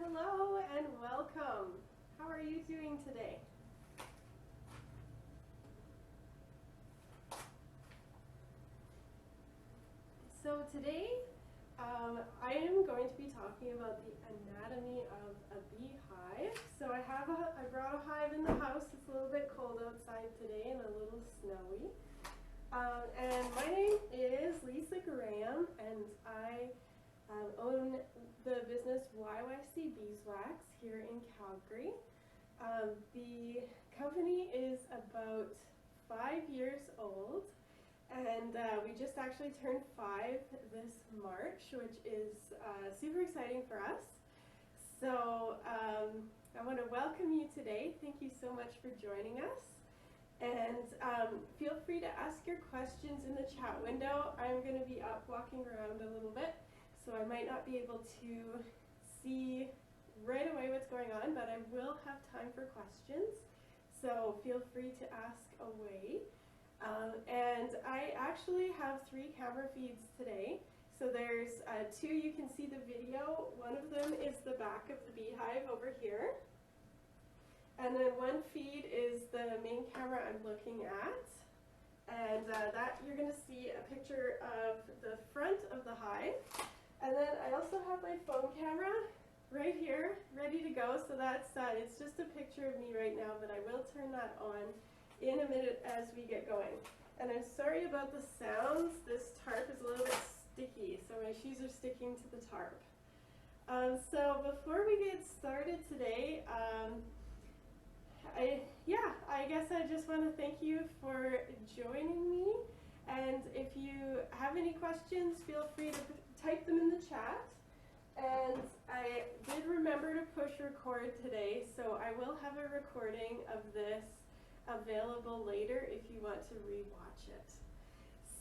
Hello and welcome. How are you doing today? So today I am going to be talking about the anatomy of a beehive. So I brought a hive in the house. It's a little bit cold outside today and a little snowy. And my name is Lisa Graham, and I own the business YYC Beeswax here in Calgary. The company is about 5 years old, and we just actually turned 5 this March, which is super exciting for us. So I want to welcome you today. Thank you so much for joining us. And feel free to ask your questions in the chat window. I'm going to be up walking around a little bit, so I might not be able to see right away what's going on, but I will have time for questions. So feel free to ask away. And I actually have 3 camera feeds today. So there's 2, you can see the video. One of them is the back of the beehive over here. And then one feed is the main camera I'm looking at. And that you're going to see a picture of the front of the hive. And then I also have my phone camera right here, ready to go. So that's it's just a picture of me right now, but I will turn that on in a minute as we get going. And I'm sorry about the sounds. This tarp is a little bit sticky, so my shoes are sticking to the tarp. So before we get started today, I guess I just want to thank you for joining me. And if you have any questions, feel free to type them in the chat. And I did remember to push record today, so I will have a recording of this available later if you want to rewatch it.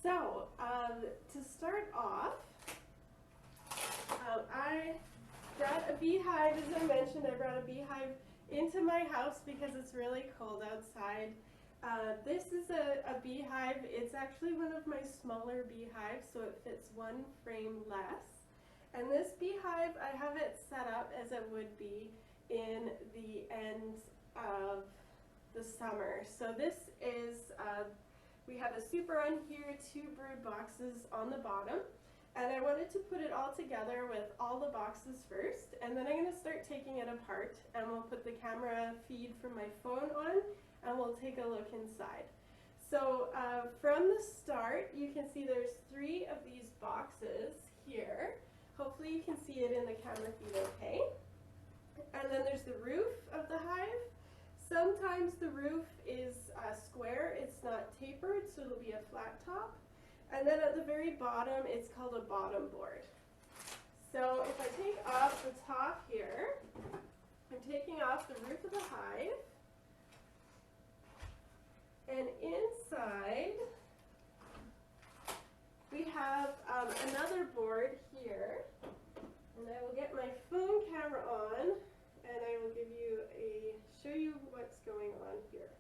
So, to start off, I brought a beehive, as I mentioned. I brought a beehive into my house because it's really cold outside. This is a beehive. It's actually one of my smaller beehives, so it fits 1 frame less. And this beehive, I have it set up as it would be in the end of the summer. So this is, we have a super on here, 2 brood boxes on the bottom. And I wanted to put it all together with all the boxes first, and then I'm going to start taking it apart, and we'll put the camera feed from my phone on, and we'll take a look inside. So from the start, you can see there's 3 of these boxes here. Hopefully you can see it in the camera feed okay. And then there's the roof of the hive. Sometimes the roof is square, it's not tapered, so it'll be a flat top. And then at the very bottom, it's called a bottom board. So if I take off the top here, I'm taking off the roof of the hive. And inside, we have another board here. And I will get my phone camera on, and I will show you what's going on here.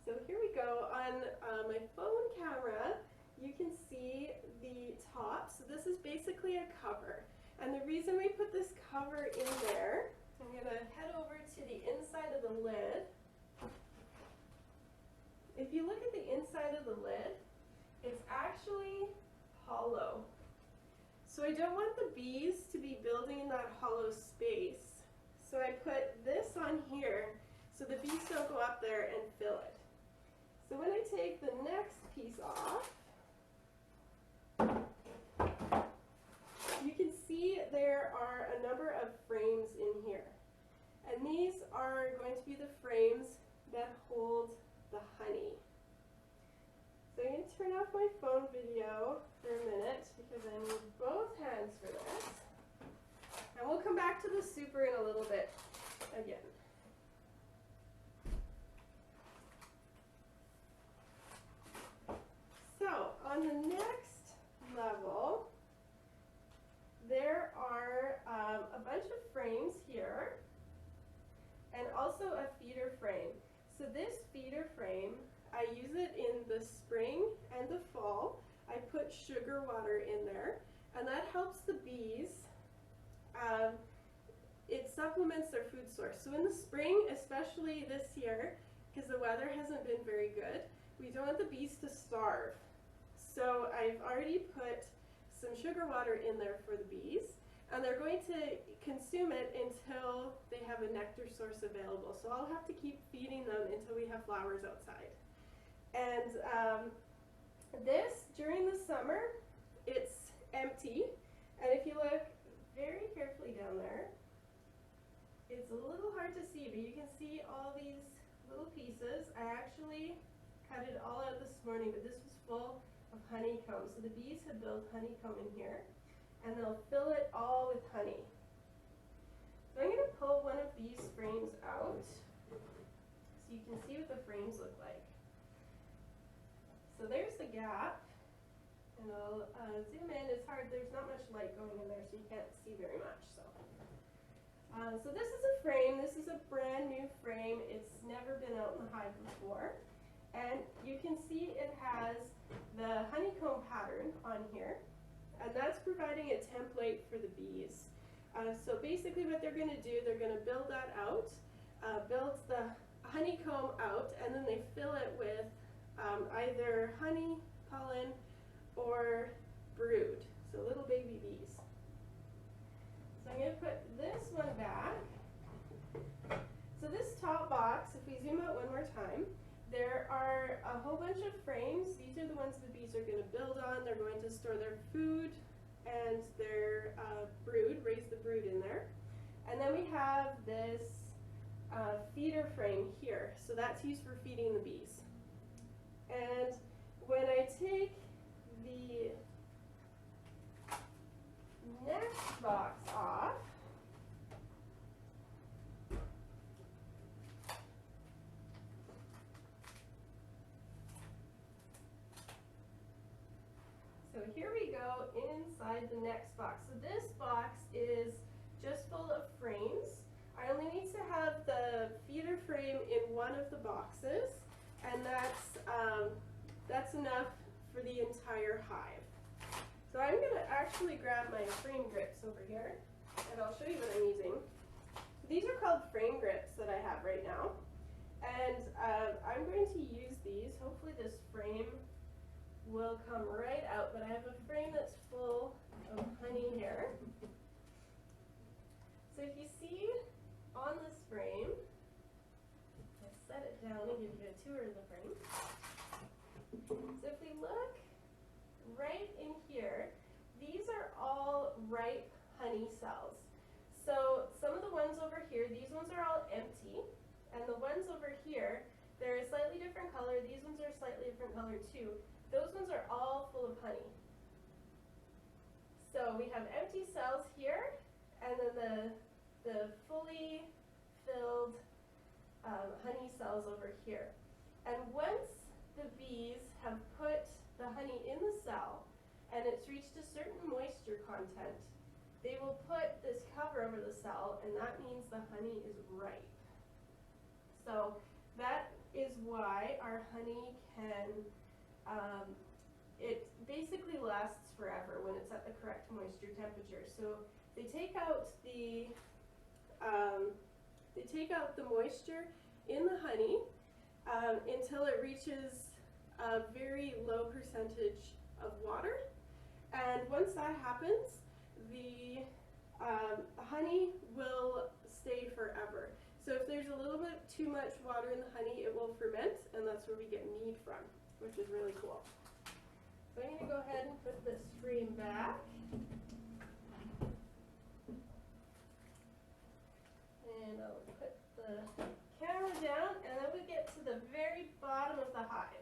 So here we go. On my phone camera, you can see the top. So this is basically a cover. And the reason we put this cover in there, I'm going to head over to the inside of the lid. If you look at the inside of the lid, it's actually hollow. So I don't want the bees to be building in that hollow space. So I put this on here so the bees don't go up there and fill it. So when I take the next piece off, you can see there are a number of frames in here. And these are going to be the frames that hold the honey. So I'm going to turn off my phone video for a minute because I need both hands for this. And we'll come back to the super in a little bit again. So on the next level, there are a bunch of frames here and also a feeder frame. So this feeder frame, I use it in the spring and the fall. I put sugar water in there, and that helps the bees it supplements their food source. So in the spring, especially this year, because the weather hasn't been very good, we don't want the bees to starve. So I've already put some sugar water in there for the bees, and they're going to consume it until they have a nectar source available. So I'll have to keep feeding them until we have flowers outside. And this, during the summer, it's empty. And if you look very carefully down there, it's a little hard to see, but you can see all these little pieces. I actually cut it all out this morning, but this was full of honeycomb. So the bees have built honeycomb in here, and they'll fill it all with honey. So I'm going to pull one of these frames out so you can see what the frames look like. So there's the gap, and I'll zoom in. It's hard, there's not much light going in there, so you can't see very much. So this is a frame. This is a brand new frame. It's never been out in the hive before. And you can see it has the honeycomb pattern on here, and that's providing a template for the bees. So basically what they're going to do, they're going to build that out, build the honeycomb out, and then they fill it with either honey, pollen, or brood, so little baby bees. So I'm going to put this one back. So this top box, if we zoom out one more time, there are a whole bunch of frames. These are the ones the bees are going to build on. They're going to store their food and their brood, raise the brood in there. And then we have this feeder frame here. So that's used for feeding the bees. And when I take the next box off, so here we go inside the next box. So this box is just full of frames. I only need to have the feeder frame in one of the boxes, and that's enough for the entire hive. So I'm going to actually grab my frame grips over here, and I'll show you what I'm using. These are called frame grips that I have right now, and I'm going to use these. Hopefully this frame will come right out, but I have a frame that's full of honey here. So if you see on this frame, I'll set it down and give you a tour of the frame. So if we look right in here, these are all ripe honey cells. So some of the ones over here, these ones are all empty, and the ones over here, they're a slightly different color. These ones are a slightly different color too. Those ones are all full of honey. So we have empty cells here, and then the fully filled honey cells over here. And once the bees have put the honey in the cell, and it's reached a certain moisture content, they will put this cover over the cell, and that means the honey is ripe. So that is why our honey can, it basically lasts forever when it's at the correct moisture temperature. So they take out the moisture in the honey until it reaches a very low percentage of water, and once that happens, the honey will stay forever. So if there's a little bit too much water in the honey, it will ferment, and that's where we get mead from, which is really cool. So I'm going to go ahead and put this frame back. And I'll put the camera down, and then we get to the very bottom of the hive.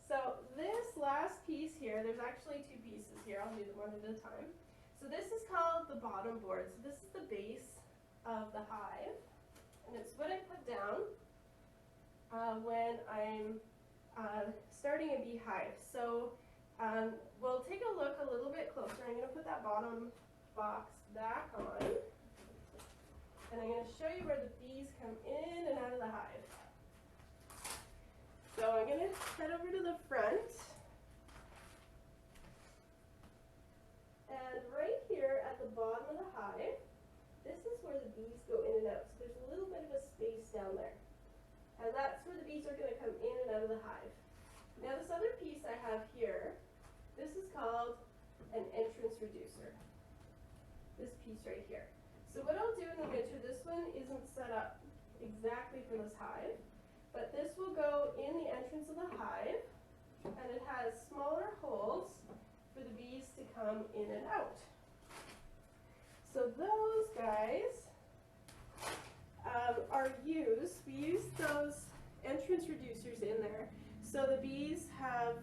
So this last piece here, there's actually two pieces here. I'll do them one at a time. So this is called the bottom board. So this is the base of the hive, and it's what I put down when I'm starting a beehive. So we'll take a look a little bit closer. I'm going to put that bottom box back on, and I'm going to show you where the bees come in and out of the hive. So I'm going to head over to the front, and right here at the bottom of the down there. And that's where the bees are going to come in and out of the hive. Now this other piece I have here, this is called an entrance reducer. This piece right here. So what I'll do in the winter, this one isn't set up exactly for this hive, but this will go in the entrance of the hive, and it has smaller holes for the bees to come in and out. So those guys are used, we use those entrance reducers in there so the bees have,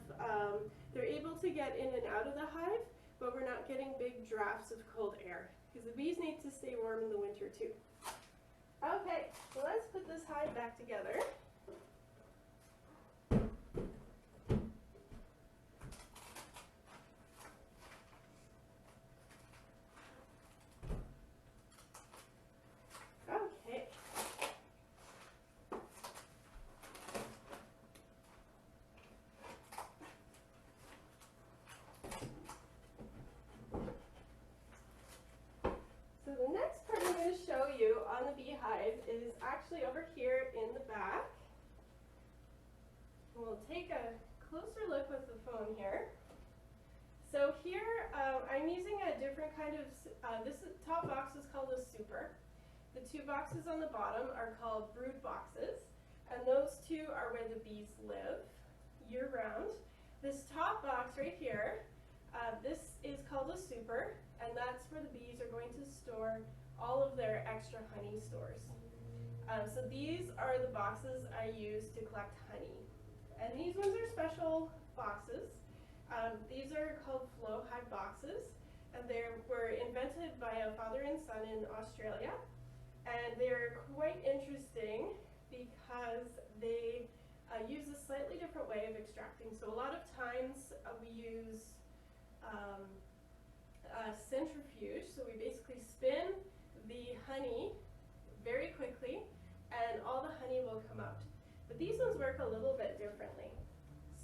they're able to get in and out of the hive, but we're not getting big drafts of cold air because the bees need to stay warm in the winter too. Okay, so let's put this hive back together. Okay. So the next part I'm going to show you on the beehive is actually over here in the back. We'll take a closer look with the phone here. So here I'm using a different kind of, top box is called a super. The two boxes on the bottom are called brood boxes, and those two are where the bees live year round. This top box right here, this is called a super, and that's where the bees are going to store all of their extra honey stores. So these are the boxes I use to collect honey. And these ones are special boxes. These are called flow hive boxes, and they were invented by a father and son in Australia. And they're quite interesting because they use a slightly different way of extracting. So a lot of times we use a centrifuge. So we basically spin the honey very quickly and all the honey will come out. But these ones work a little bit differently.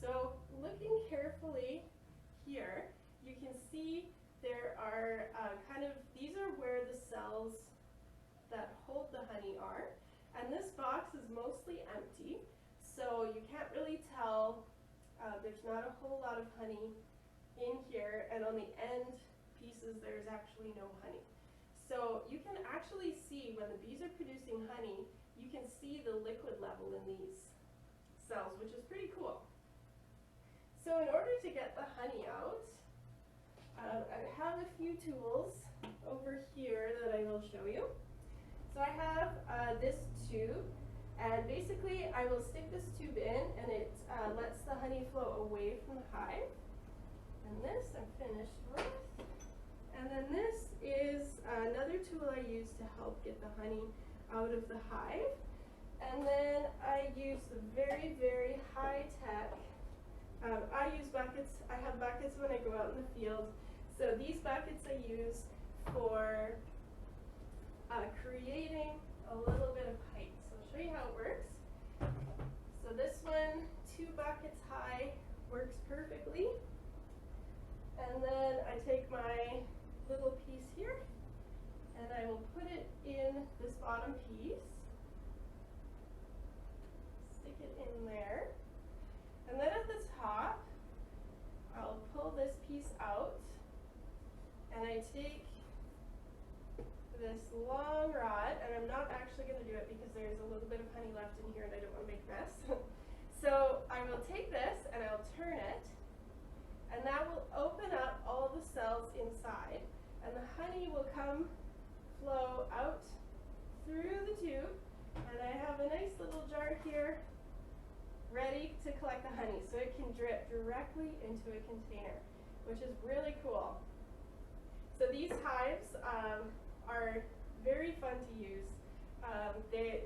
So looking carefully here, you can see there are these are where the cells that hold the honey are. And this box is mostly empty, so you can't really tell, there's not a whole lot of honey in here, and on the end pieces there's actually no honey. So you can actually see when the bees are producing honey, you can see the liquid level in these cells, which is pretty cool. So in order to get the honey out, I have a few tools over here that I will show you. So I have this tube, and basically I will stick this tube in, and it lets the honey flow away from the hive. And this I'm finished with. And then this is another tool I use to help get the honey out of the hive. And then I use the very, very high-tech, I use buckets. I have buckets when I go out in the field. So these buckets I use for creating a little bit of height. So I'll show you how it works. So this one, 2 buckets high, works perfectly. And then I take my little piece here and I will put it in this bottom piece. Stick it in there. And then at the top, I'll pull this piece out and I take this long rod, and I'm not actually going to do it because there's a little bit of honey left in here and I don't want to make a mess. So I will take this and I'll turn it, and that will open up all the cells inside, and the honey will flow out through the tube, and I have a nice little jar here ready to collect the honey, so it can drip directly into a container, which is really cool. So these hives are very fun to use. They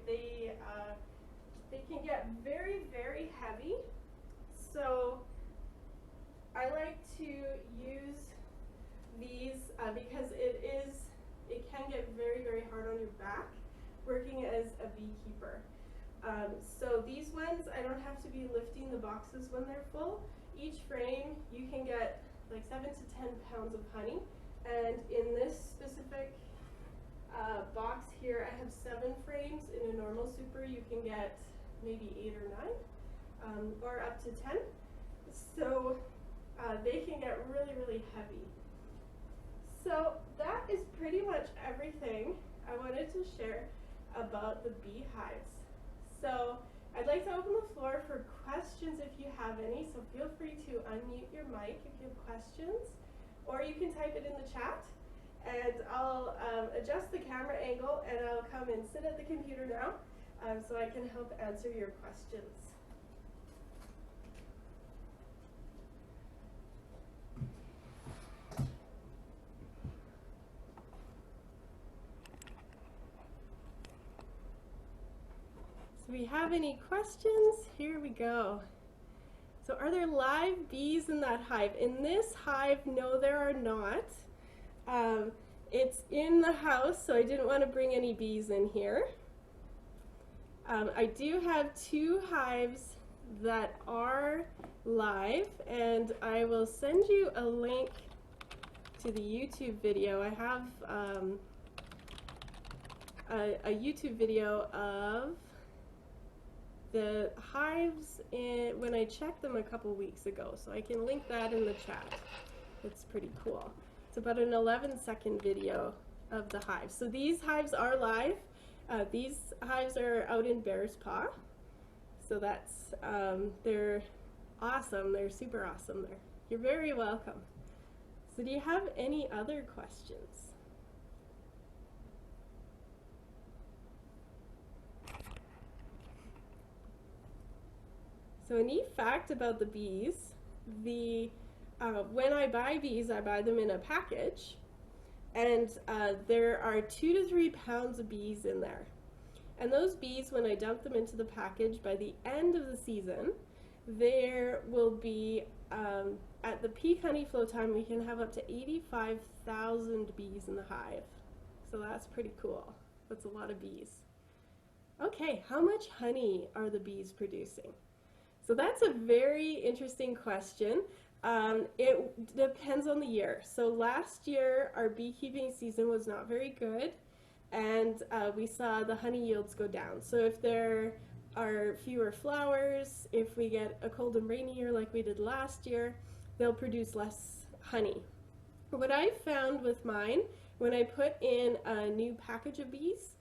can get very, very heavy, so I like to use these because it can get very, very hard on your back working as a beekeeper. So these ones, I don't have to be lifting the boxes when they're full. Each frame, you can get like 7 to 10 pounds of honey. And in this specific box here, I have 7 frames. In a normal super, you can get maybe 8 or 9, or up to 10. So they can get really, really heavy. So that is pretty much everything I wanted to share about the beehives. So I'd like to open the floor for questions if you have any, so feel free to unmute your mic if you have questions, or you can type it in the chat, and I'll adjust the camera angle and I'll come and sit at the computer now so I can help answer your questions. Do we have any questions? Here we go. So are there live bees in that hive? In this hive, no, there are not. It's in the house, so I didn't want to bring any bees in here. I do have 2 hives that are live, and I will send you a link to the YouTube video. I have a YouTube video of the hives when I checked them a couple weeks ago, so I can link that in the chat. It's pretty cool. It's about an 11-second video of the hives. So these hives are live. These hives are out in Bear's Paw. So that's, they're awesome. They're super awesome there. You're very welcome. So do you have any other questions? So a neat fact about the bees, when I buy bees, I buy them in a package, and there are 2 to 3 pounds of bees in there. And those bees, when I dump them into the package, by the end of the season, there will be, at the peak honey flow time, we can have up to 85,000 bees in the hive. So that's pretty cool. That's a lot of bees. Okay, how much honey are the bees producing? So that's a very interesting question. It depends on the year. So last year, our beekeeping season was not very good, and we saw the honey yields go down. So if there are fewer flowers, if we get a cold and rainy year like we did last year, they'll produce less honey. What I found with mine, when I put in a new package of bees,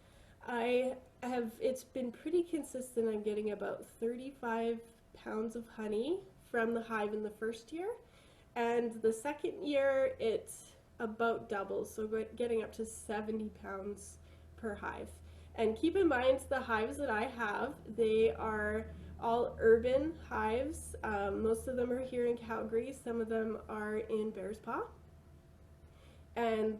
it's been pretty consistent. I'm getting about 35 pounds of honey from the hive in the first year, and the second year it's about doubles, so getting up to 70 pounds per hive. And keep in mind, the hives that I have, they are all urban hives. Most of them are here in Calgary, some of them are in Bear's Paw, and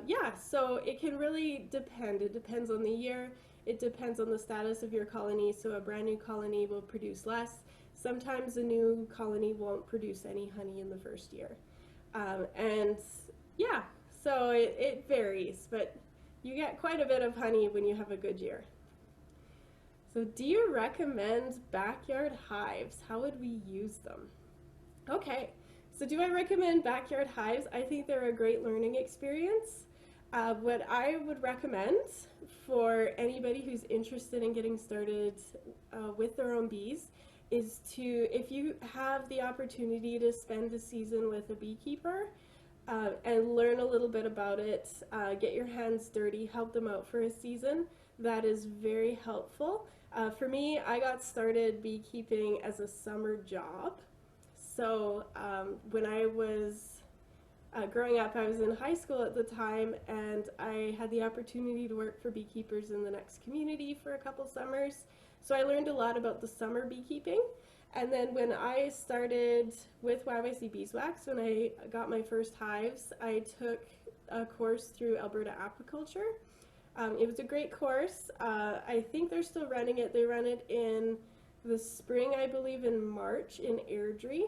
yeah, so it can really depend. It depends on the year. It depends on the status of your colony. So a brand new colony will produce less. Sometimes a new colony won't produce any honey in the first year. And yeah, so it varies, but you get quite a bit of honey when you have a good year. So do you recommend backyard hives? How would we use them? Okay, so do I recommend backyard hives? I think they're a great learning experience. What I would recommend for anybody who's interested in getting started with their own bees is to, if you have the opportunity to spend a season with a beekeeper and learn a little bit about it, get your hands dirty, help them out for a season, that is very helpful. For me, I got started beekeeping as a summer job. So when I was growing up, I was in high school at the time, and I had the opportunity to work for beekeepers in the next community for a couple summers. So I learned a lot about the summer beekeeping. And then when I started with YYC Beeswax, when I got my first hives, I took a course through Alberta Apiculture. It was a great course. I think they're still running it. They run it in the spring, I believe in March, in Airdrie,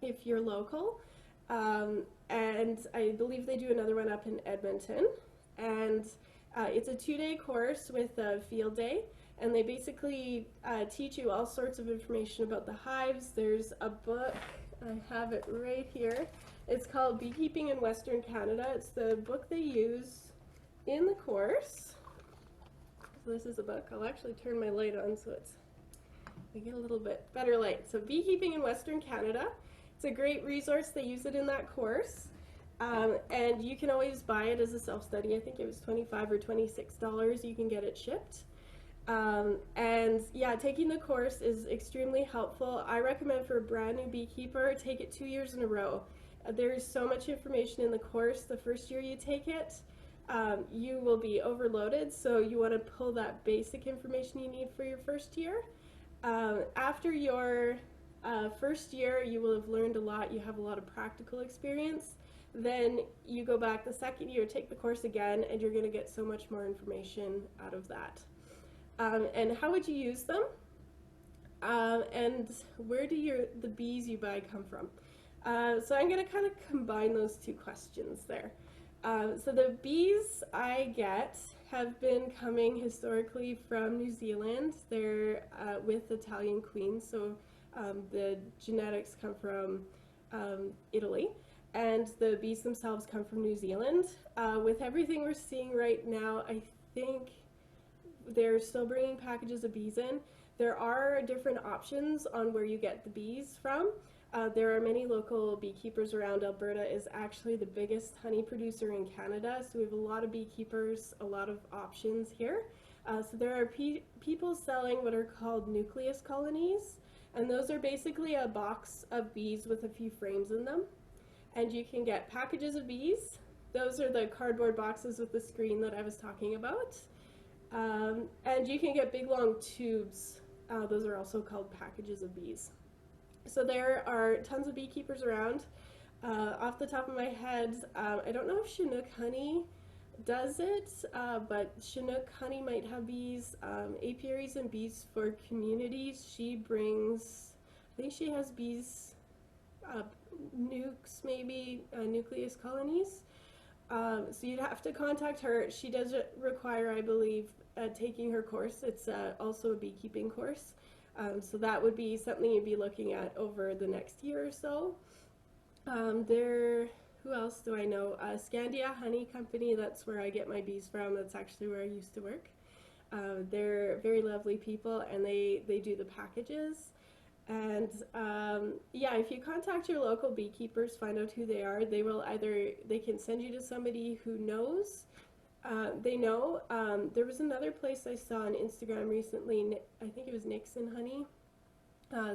if you're local. And I believe they do another one up in Edmonton. And it's a 2-day course with a field day. And they basically teach you all sorts of information about the hives. There's a book, I have it right here. It's called Beekeeping in Western Canada. It's the book they use in the course, so this is a book. I'll actually turn my light on so we get a little bit better light. So Beekeeping in Western Canada. It's a great resource. They use it in that course. And you can always buy it as a self-study. I think it was $25 or $26. You can get it shipped. And yeah, taking the course is extremely helpful. I recommend for a brand new beekeeper, take it 2 years in a row. There is so much information in the course. The first year you take it, you will be overloaded, so you want to pull that basic information you need for your first year. After your first year, you will have learned a lot. You have a lot of practical experience. Then you go back the second year, take the course again, and you're going to get so much more information out of that. And how would you use them? And where do the bees you buy come from? So I'm going to kind of combine those two questions there. So the bees I get have been coming historically from New Zealand. They're with Italian queens, so the genetics come from Italy. And the bees themselves come from New Zealand. With everything we're seeing right now, I think they're still bringing packages of bees in. There are different options on where you get the bees from. There are many local beekeepers around. Alberta is actually the biggest honey producer in Canada, so we have a lot of beekeepers, a lot of options here. So there are people selling what are called nucleus colonies, and those are basically a box of bees with a few frames in them. And you can get packages of bees. Those are the cardboard boxes with the screen that I was talking about. And you can get big long tubes. Those are also called packages of bees. So there are tons of beekeepers around. Off the top of my head, I don't know if Chinook Honey does it, but Chinook Honey might have bees. Apiaries and Bees for Communities, she brings, I think she has bees, nukes maybe, nucleus colonies. So you'd have to contact her. She does require, I believe, taking her course. It's also a beekeeping course. So that would be something you'd be looking at over the next year or so. Who else do I know? Scandia Honey Company, that's where I get my bees from. That's actually where I used to work. They're very lovely people, and they do the packages. And yeah, if you contact your local beekeepers, find out who they are. They can send you to somebody who knows. There was another place I saw on Instagram recently, I think it was Nixon Honey.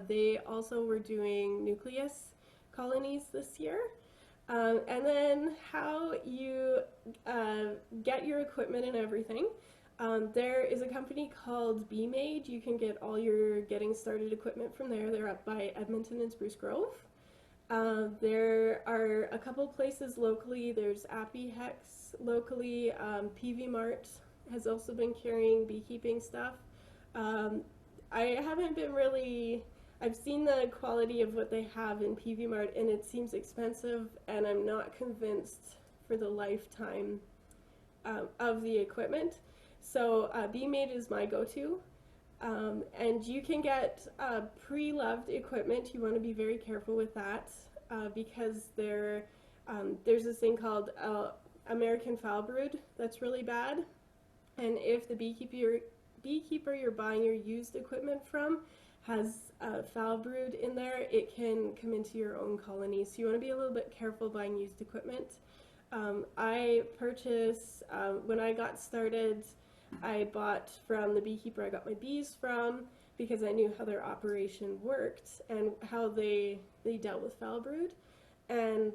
They also were doing nucleus colonies this year. And then how you get your equipment and everything. There is a company called Beemade. You can get all your getting started equipment from there. They're up by Edmonton and Spruce Grove. There are a couple places locally. There's Appy Hex locally. PV Mart has also been carrying beekeeping stuff. I haven't been really, I've seen the quality of what they have in PV Mart, and it seems expensive, and I'm not convinced for the lifetime of the equipment. So Beemade is my go-to. And you can get pre-loved equipment. You want to be very careful with that because there's this thing called American foul brood that's really bad. And if the beekeeper you're buying your used equipment from has foul brood in there, it can come into your own colony. So you want to be a little bit careful buying used equipment. I purchased, when I got started, I bought from the beekeeper I got my bees from because I knew how their operation worked and how they dealt with foul brood. And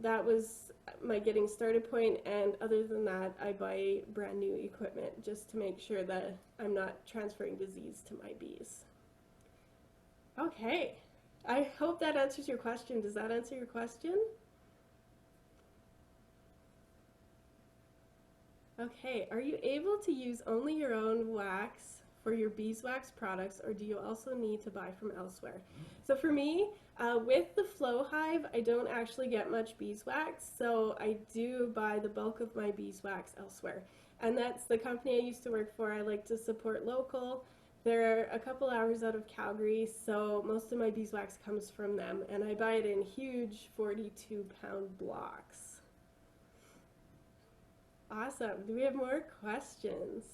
that was my getting started point, and other than that, I buy brand new equipment just to make sure that I'm not transferring disease to my bees. Okay, I hope that answers your question. Does that answer your question? Okay, are you able to use only your own wax for your beeswax products, or do you also need to buy from elsewhere? So for me, with the Flow Hive, I don't actually get much beeswax, so I do buy the bulk of my beeswax elsewhere. And that's the company I used to work for. I like to support local. They're a couple hours out of Calgary, so most of my beeswax comes from them, and I buy it in huge 42-pound blocks. Awesome. Do we have more questions?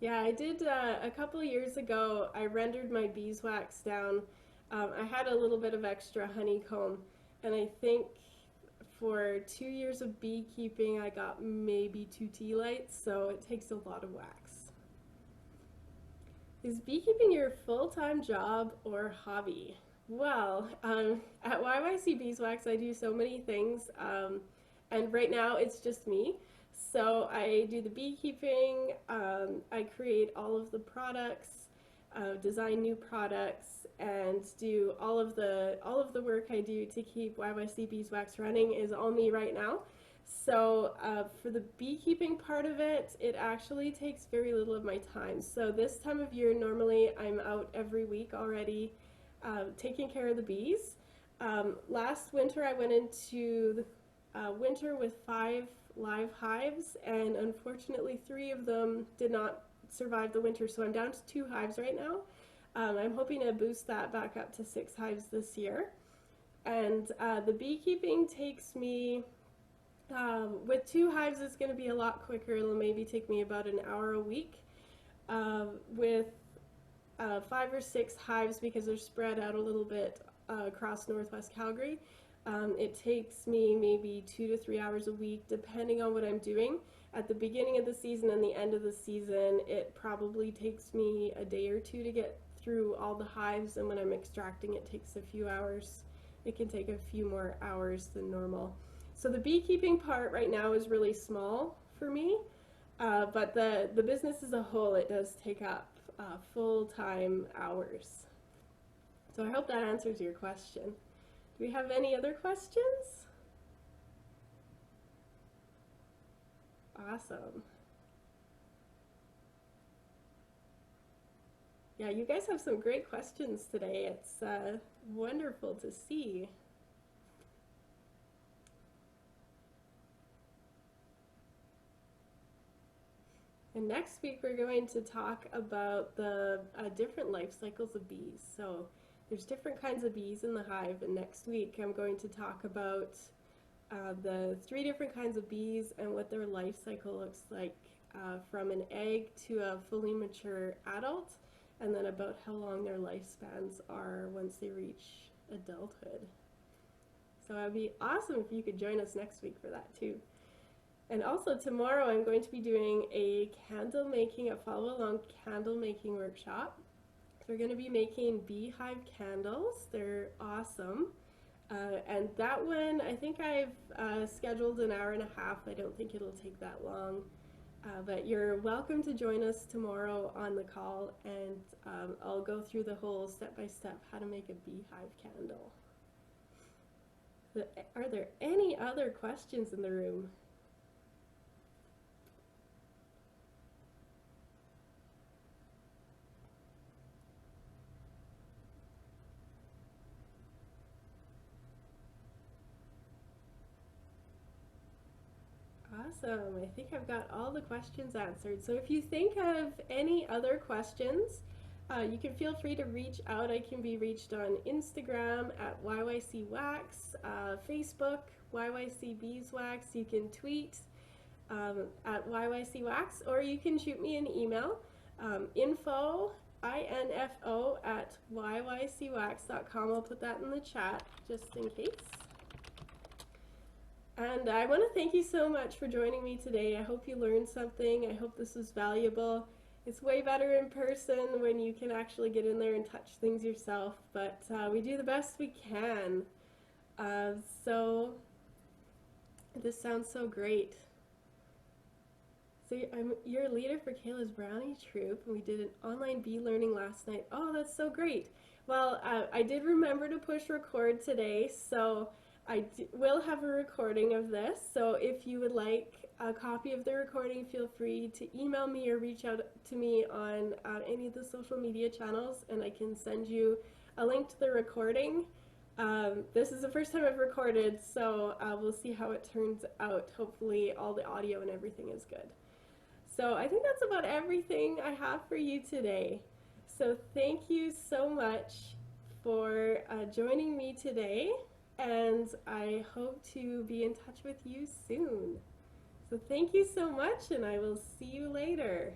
Yeah, I did a couple of years ago. I rendered my beeswax down. I had a little bit of extra honeycomb, and I think for 2 years of beekeeping, I got maybe 2 tea lights, so it takes a lot of wax. Is beekeeping your full-time job or hobby? Well, at YYC Beeswax, I do so many things, and right now it's just me. So I do the beekeeping, I create all of the products, design new products, and do all of the work I do to keep YYC Beeswax running is all me right now. So for the beekeeping part of it, it actually takes very little of my time. So this time of year, normally I'm out every week already taking care of the bees. Last winter I went into winter with 5 live hives, and unfortunately 3 of them did not survive the winter, so I'm down to 2 hives right now. I'm hoping to boost that back up to 6 hives this year. And the beekeeping takes me, with 2 hives it's going to be a lot quicker. It'll maybe take me about an hour a week. With 5 or 6 hives, because they're spread out a little bit across northwest Calgary, it takes me maybe 2 to 3 hours a week, depending on what I'm doing. At the beginning of the season and the end of the season, it probably takes me a day or 2 to get through all the hives, and when I'm extracting, it takes a few hours. It can take a few more hours than normal. So the beekeeping part right now is really small for me, but the business as a whole, it does take up full-time hours. So I hope that answers your question. Do we have any other questions? Awesome. Yeah, you guys have some great questions today. It's wonderful to see. And next week we're going to talk about the different life cycles of bees. So there's different kinds of bees in the hive, and next week I'm going to talk about the 3 different kinds of bees and what their life cycle looks like from an egg to a fully mature adult, and then about how long their lifespans are once they reach adulthood. So it would be awesome if you could join us next week for that too. And also tomorrow I'm going to be doing a follow-along candle making workshop. So we're going to be making Beehive candles. They're awesome. And that one, I think I've scheduled an hour and a half. I don't think it'll take that long. But you're welcome to join us tomorrow on the call, and I'll go through the whole step-by-step how to make a beehive candle. Are there any other questions in the room? Awesome. I think I've got all the questions answered. So if you think of any other questions, you can feel free to reach out. I can be reached on Instagram at YYCWax, Facebook, YYC Beeswax. You can tweet at YYCWax, or you can shoot me an email, info at yycwax.com. I'll put that in the chat just in case. And I want to thank you so much for joining me today. I hope you learned something. I hope this was valuable. It's way better in person when you can actually get in there and touch things yourself, but we do the best we can. So this sounds so great. So you're a leader for Kayla's Brownie Troop, and we did an online bee learning last night. Oh, that's so great. Well, I did remember to push record today, so I will have a recording of this, so if you would like a copy of the recording, feel free to email me or reach out to me on any of the social media channels, and I can send you a link to the recording. This is the first time I've recorded, so we'll see how it turns out. Hopefully all the audio and everything is good. So I think that's about everything I have for you today. So thank you so much for joining me today, and I hope to be in touch with you soon. So thank you so much, and I will see you later.